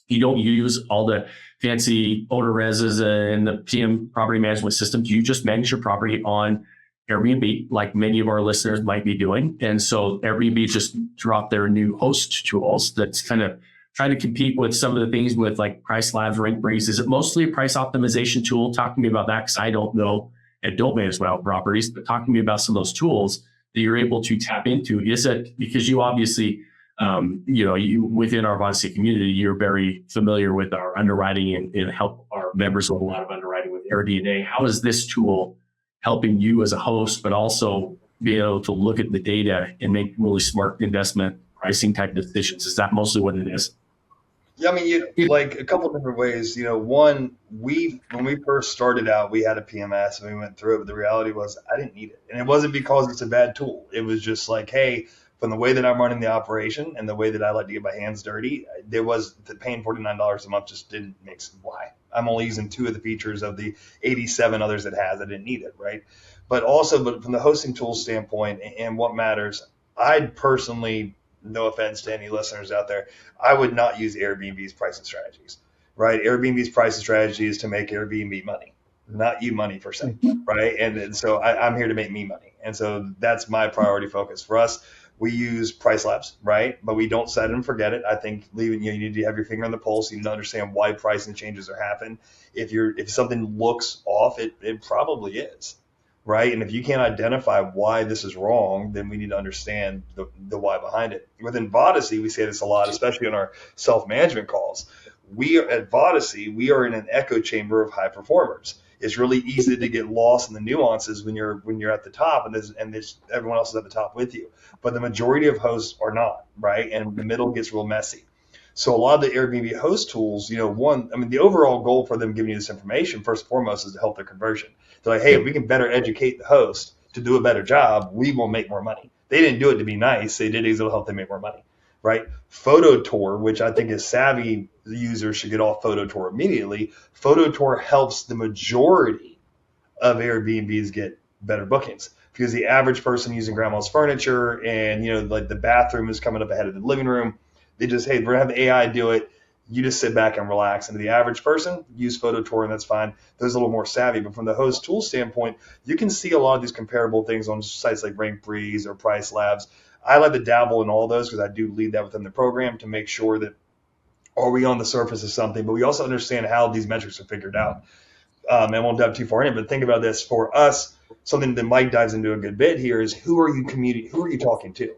You don't use all the fancy owner-reses and the PM property management systems. You just manage your property on Airbnb, like many of our listeners might be doing. And so Airbnb just dropped their new host tools that's kind of trying to compete with some of the things with like Price Labs, Rank Breeze. Is it mostly a price optimization tool? Talk to me about that because I don't know and don't manage my own properties, but talk to me about some of those tools that you're able to tap into. Is it because you obviously, you within our Vodyssey community, you're very familiar with our underwriting and help our members with a lot of underwriting with AirDNA. How is this tool helping you as a host, but also be able to look at the data and make really smart investment pricing type decisions? Is that mostly what it is? Yeah, I mean, like a couple of different ways. One, when we first started out, we had a PMS and we went through it, but the reality was I didn't need it. And it wasn't because it's a bad tool. It was just like, hey, from the way that I'm running the operation and the way that I like to get my hands dirty, there was paying $49 a month just didn't make sense. Why? I'm only using 2 of the features of the 87 others it has. I didn't need it, right? But from the hosting tool standpoint and what matters, I'd personally, no offense to any listeners out there, I would not use Airbnb's pricing strategies, right? Airbnb's pricing strategy is to make Airbnb money, not you money per se, right? And so I'm here to make me money. And so that's my priority focus for us. We use price labs, right? But we don't set it and forget it. I think leaving, you need to have your finger on the pulse. You need to understand why pricing changes are happening. If something looks off, it probably is, right? And if you can't identify why this is wrong, then we need to understand the why behind it. Within Vodyssey, we say this a lot, especially on our self-management calls. We are at Vodyssey, we are in an echo chamber of high performers. It's really easy to get lost in the nuances when you're at the top, and everyone else is at the top with you. But the majority of hosts are not, right? And the middle gets real messy. So a lot of the Airbnb host tools, the overall goal for them giving you this information, first and foremost, is to help their conversion. They're like, hey, if we can better educate the host to do a better job, we will make more money. They didn't do it to be nice. They did it to help them make more money, right? Photo Tour, which I think is savvy users should get off Photo Tour immediately. Photo Tour helps the majority of Airbnbs get better bookings because the average person using grandma's furniture and, like the bathroom is coming up ahead of the living room. They just, hey, we're going to have the AI do it. You just sit back and relax. And to the average person, use Photo Tour, and that's fine. Those are a little more savvy. But from the host tool standpoint, you can see a lot of these comparable things on sites like Rankbreeze or Price Labs. I like to dabble in all those because I do lead that within the program to make sure that are we on the surface of something, but we also understand how these metrics are figured out. And won't dive too far in it, but think about this. For us, something that Mike dives into a good bit here is who are you talking to?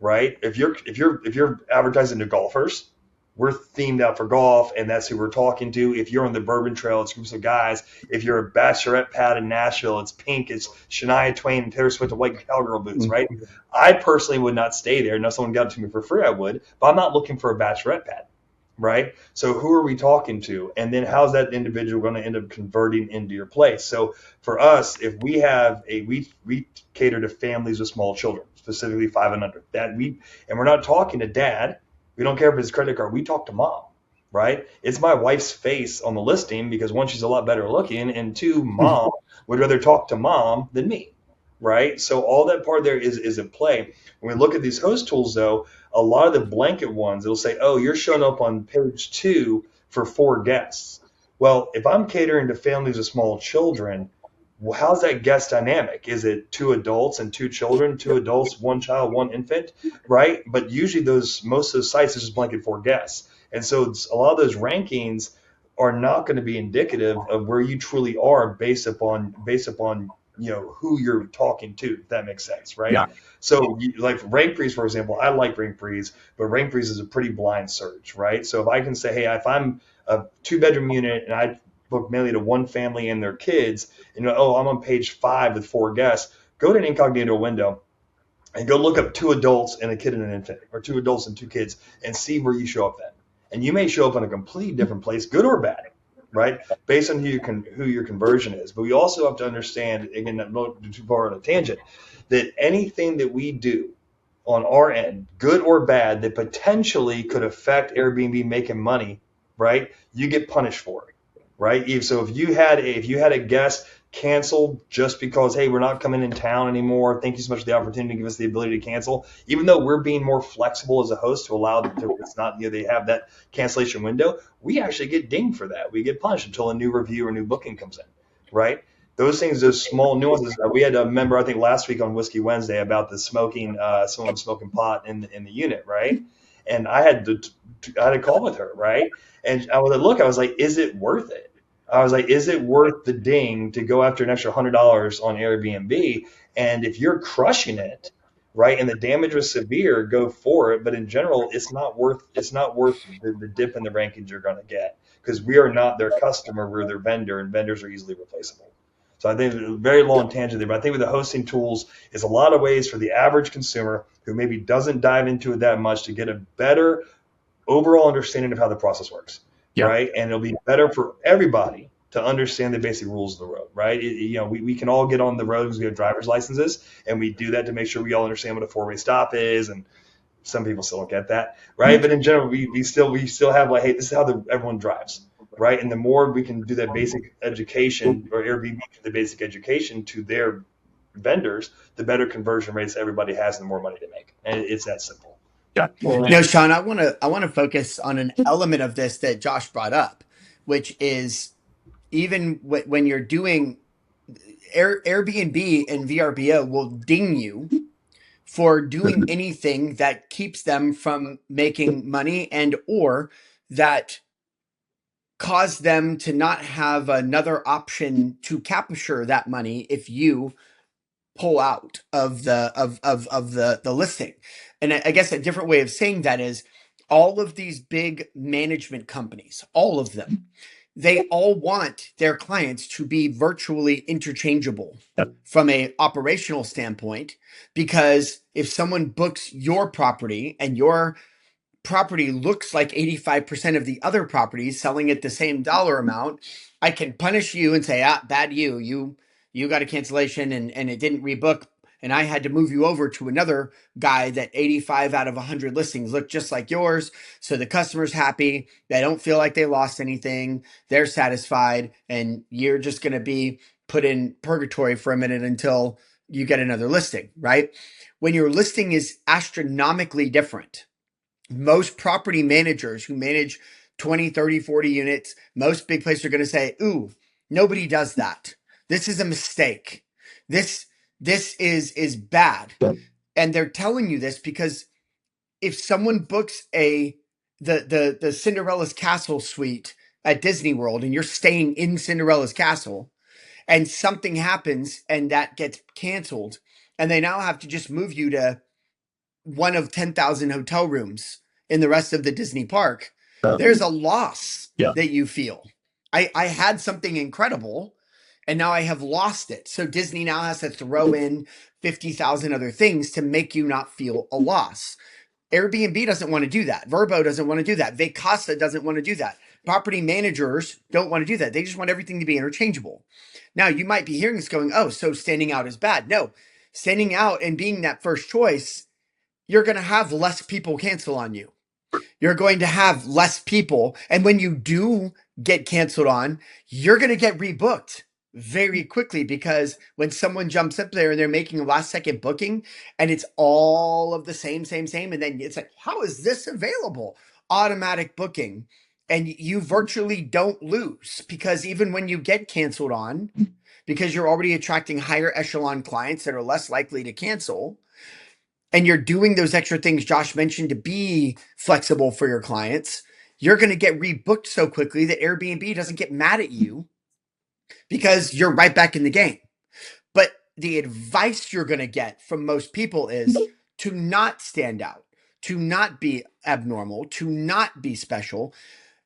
Right? If you're advertising to golfers, we're themed out for golf, and that's who we're talking to. If you're on the Bourbon Trail, it's groups of guys. If you're a bachelorette pad in Nashville, it's pink. It's Shania Twain and Taylor Swift with white cowgirl boots, right? I personally would not stay there. Now, if someone got it to me for free, I would, but I'm not looking for a bachelorette pad, right? So who are we talking to? And then how's that individual going to end up converting into your place? So for us, if we have we cater to families with small children, specifically 5 and under. And we're not talking to dad. We don't care if it's credit card. We talk to mom, right? It's my wife's face on the listing because one, she's a lot better looking, and two, mom would rather talk to mom than me, right? So all that part there is at play. When we look at these host tools, though, a lot of the blanket ones, it'll say, oh, you're showing up on page 2 for 4 guests. Well, if I'm catering to families with small children, well, how's that guest dynamic? Is it 2 adults and 2 children, 2 adults, 1 child, 1 infant, right? But usually most of those sites are just blanket 4 guests. And so a lot of those rankings are not going to be indicative of where you truly are based upon who you're talking to, if that makes sense, right? Yeah. So like Rankbreeze, for example, I like Rankbreeze, but Rankbreeze is a pretty blind search, right? So if I can say, hey, if I'm a 2-bedroom unit and I book mainly to one family and their kids, and I'm on page 5 with 4 guests, go to an incognito window and go look up 2 adults and a kid and an infant, or 2 adults and 2 kids, and see where you show up then. And you may show up in a completely different place, good or bad, right? Based on who your conversion is. But we also have to understand, again, not too far on a tangent, that anything that we do on our end, good or bad, that potentially could affect Airbnb making money, right? You get punished for it, right? So if you had a guest canceled just because, hey, we're not coming in town anymore, thank you so much for the opportunity to give us the ability to cancel, even though we're being more flexible as a host to allow them to, it's not, they have that cancellation window, we actually get dinged for that. We get punished until a new review or new booking comes in, right? Those things, those small nuances. We had a member, I think last week on Whiskey Wednesday, about the smoking, someone smoking pot in the unit, right? And I had a call with her, right? And I was like, is it worth it? I was like, is it worth the ding to go after an extra $100 on Airbnb? And if you're crushing it, right, and the damage was severe, go for it. But in general, it's not worth the dip in the rankings you're going to get, because we are not their customer, we're their vendor, and vendors are easily replaceable. So I think a very long tangent there, but I think with the hosting tools, is a lot of ways for the average consumer who maybe doesn't dive into it that much to get a better overall understanding of how the process works. Yeah. Right. And it'll be better for everybody to understand the basic rules of the road. Right. We can all get on the road because we have driver's licenses, and we do that to make sure we all understand what a 4-way stop is. And some people still don't get that. Right. But in general, we still have like, hey, this is how everyone drives. Right. And the more we can do that basic education, or Airbnb do the basic education to their vendors, the better conversion rates everybody has and the more money they make. And it's that simple. Yeah. Sean, I want to focus on an element of this that Josh brought up, which is even when you're doing Airbnb and VRBO will ding you for doing anything that keeps them from making money and or that cause them to not have another option to capture that money if you pull out of the listing. And I guess a different way of saying that is all of these big management companies, all of them, they all want their clients to be virtually interchangeable from a operational standpoint, because if someone books your property and your property looks like 85% of the other properties selling at the same dollar amount, I can punish you and say, bad you got a cancellation and it didn't rebook. And I had to move you over to another guy that 85 out of 100 listings look just like yours. So the customer's happy. They don't feel like they lost anything. They're satisfied. And you're just going to be put in purgatory for a minute until you get another listing, right? When your listing is astronomically different, most property managers who manage 20, 30, 40 units, most big places are going to say, ooh, nobody does that. This is a mistake. This is bad. And they're telling you this because if someone books the Cinderella's Castle suite at Disney World and you're staying in Cinderella's Castle and something happens and that gets canceled and they now have to just move you to one of 10,000 hotel rooms in the rest of the Disney park, there's a loss that you feel. I had something incredible and now I have lost it. So Disney now has to throw in 50,000 other things to make you not feel a loss. Airbnb doesn't want to do that. Vrbo doesn't want to do that. Vacasa doesn't want to do that. Property managers don't want to do that. They just want everything to be interchangeable. Now you might be hearing this going, oh, so standing out is bad. No, standing out and being that first choice, you're going to have less people cancel on you. You're going to have less people. And when you do get canceled on, you're going to get rebooked very quickly, because when someone jumps up there and they're making a last second booking and it's all of the same, and then it's like, how is this available? Automatic booking. And you virtually don't lose, because even when you get canceled on, because you're already attracting higher echelon clients that are less likely to cancel, and you're doing those extra things Josh mentioned to be flexible for your clients, you're going to get rebooked so quickly that Airbnb doesn't get mad at you because you're right back in the game. But the advice you're going to get from most people is to not stand out, to not be abnormal, to not be special.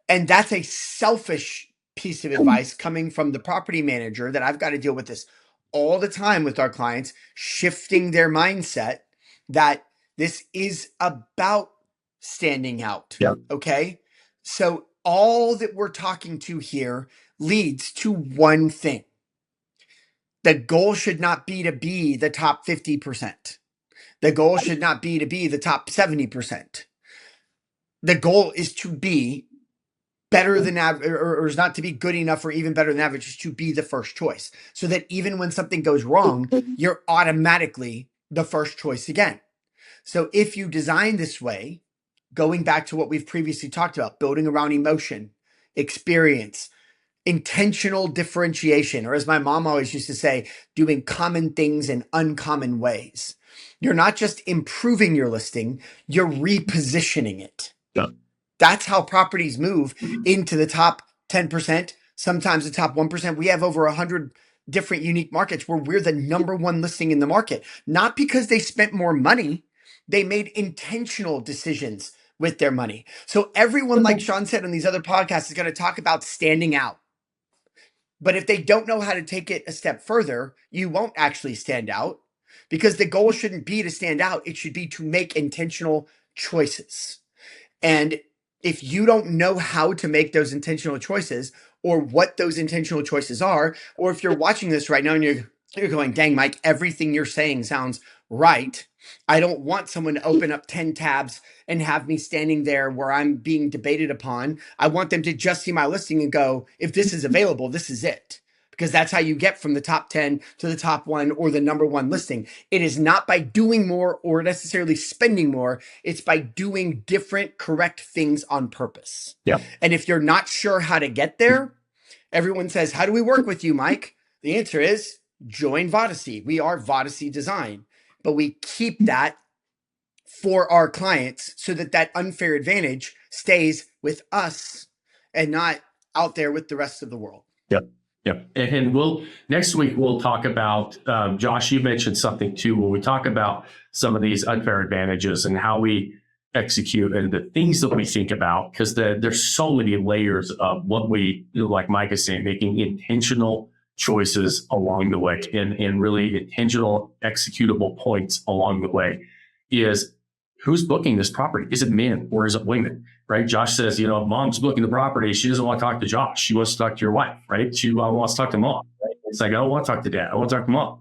And that's a selfish piece of advice coming from the property manager that I've got to deal with this all the time with our clients, shifting their mindset that this is about standing out. Okay. So all that we're talking to here leads to one thing. The goal should not be to be the top 50%. The goal should not be to be the top 70%. The goal is to be better than average, or is not to be good enough or even better than average, is to be the first choice. So that even when something goes wrong, you're automatically the first choice again. So if you design this way, going back to what we've previously talked about, building around emotion, experience, intentional differentiation, or as my mom always used to say, doing common things in uncommon ways. You're not just improving your listing, you're repositioning it. That's how properties move into the top 10%, sometimes the top 1%. We have over 100 different unique markets where we're the number one listing in the market, not because they spent more money. They made intentional decisions with their money. So everyone, like Sean said on these other podcasts, is going to talk about standing out. But if they don't know how to take it a step further, you won't actually stand out, because the goal shouldn't be to stand out. It should be to make intentional choices. And if you don't know how to make those intentional choices, or what those intentional choices are, or if you're watching this right now and you're going, dang, Mike, everything you're saying sounds right. I don't want someone to open up 10 tabs and have me standing there where I'm being debated upon. I want them to just see my listing and go, if this is available, this is it. Because that's how you get from the top 10 to the top one or the number one listing. It is not by doing more or necessarily spending more. It's by doing different, correct things on purpose. And if you're not sure how to get there, everyone says, how do we work with you, Mike? The answer is join Vodyssey. We are Vodyssey Design. but we keep that for our clients so that that unfair advantage stays with us and not out there with the rest of the world. Yep. Yep. And next week, we'll talk about, Josh, you mentioned something too, when we talk about some of these unfair advantages and how we execute and the things that we think about, because there's so many layers of what we, like Mike is saying, making intentional choices along the way and really intentional executable points along the way is who's booking this property? Is it men or is it women? Right? Josh says, mom's booking the property. She doesn't want to talk to Josh. She wants to talk to your wife, right? She wants to talk to mom. Right? It's like, I don't want to talk to dad. I want to talk to mom.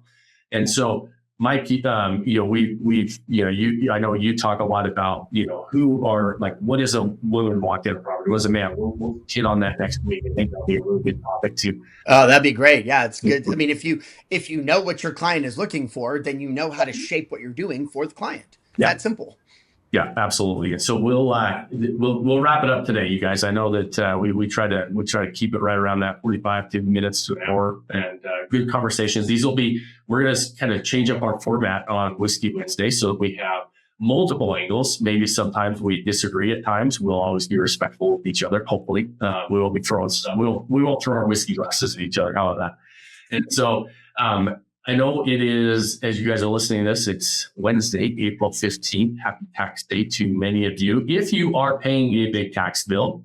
And so, Mike, I know you talk a lot about, who are like, what is a woman want in a property? What is a man? We'll hit on that next week. I think that'll be a really good topic too. Oh, that'd be great. Yeah, it's good. I mean, if you know what your client is looking for, then you know how to shape what you're doing for the client. Yeah. That simple. Yeah, absolutely. And so we'll wrap it up today, you guys. I know that we try to keep it right around that 45 to minutes to an hour, and good conversations. We're going to kind of change up our format on Whiskey Wednesday so that we have multiple angles. Maybe sometimes we disagree at times. We'll always be respectful of each other. Hopefully, we won't be throwing stuff. We won't throw our whiskey glasses at each other. How about that? And so, I know it is, as you guys are listening to this, it's Wednesday, April 15th. Happy tax day to many of you. If you are paying a big tax bill,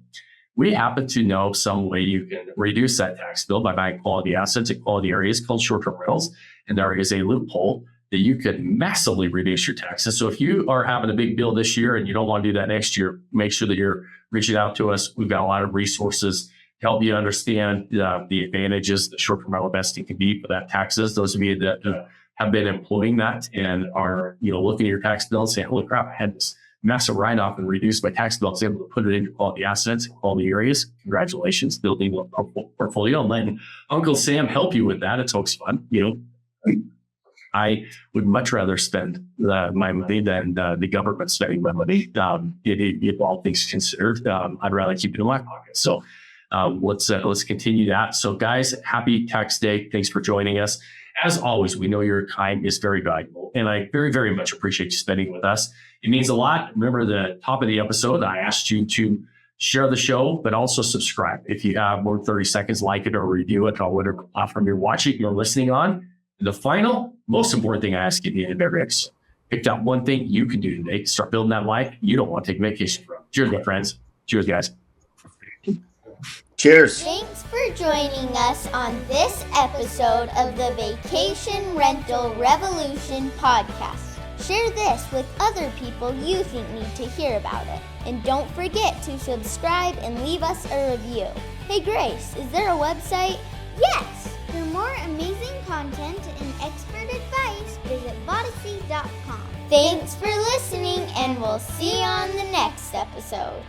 we happen to know some way you can reduce that tax bill by buying quality assets in quality areas called short-term rentals. And there is a loophole that you could massively reduce your taxes. So if you are having a big bill this year and you don't want to do that next year, make sure that you're reaching out to us. We've got a lot of resources help you understand the advantages that short-term rental investing can be for that taxes. Those of you that have been employing that and are looking at your tax bill and saying, holy crap, I had this massive write-off and reduced my tax bill. I was able to put it into quality assets, quality areas. Congratulations, building a portfolio and letting Uncle Sam help you with that. It's always fun. I would much rather spend my money than the government spending my money. If all things considered, I'd rather keep it in my pocket. So let's continue that. So guys, happy tax day. Thanks for joining us. As always, we know your time is very valuable, and I very, very much appreciate you spending it with us. It means a lot. Remember the top of the episode, I asked you to share the show, but also subscribe. If you have more than 30 seconds, like it or review it on whatever platform you're watching, you're listening on. The final, most important thing I ask you to do is pick out one thing you can do today to start building that life you don't want to take vacation from. Cheers, my friends. Cheers, guys. Cheers. Thanks for joining us on this episode of the Vacation Rental Revolution podcast. Share this with other people you think need to hear about it. And don't forget to subscribe and leave us a review. Hey Grace, is there a website? Yes! For more amazing content and expert advice, visit Vodyssey.com. Thanks for listening, and we'll see you on the next episode.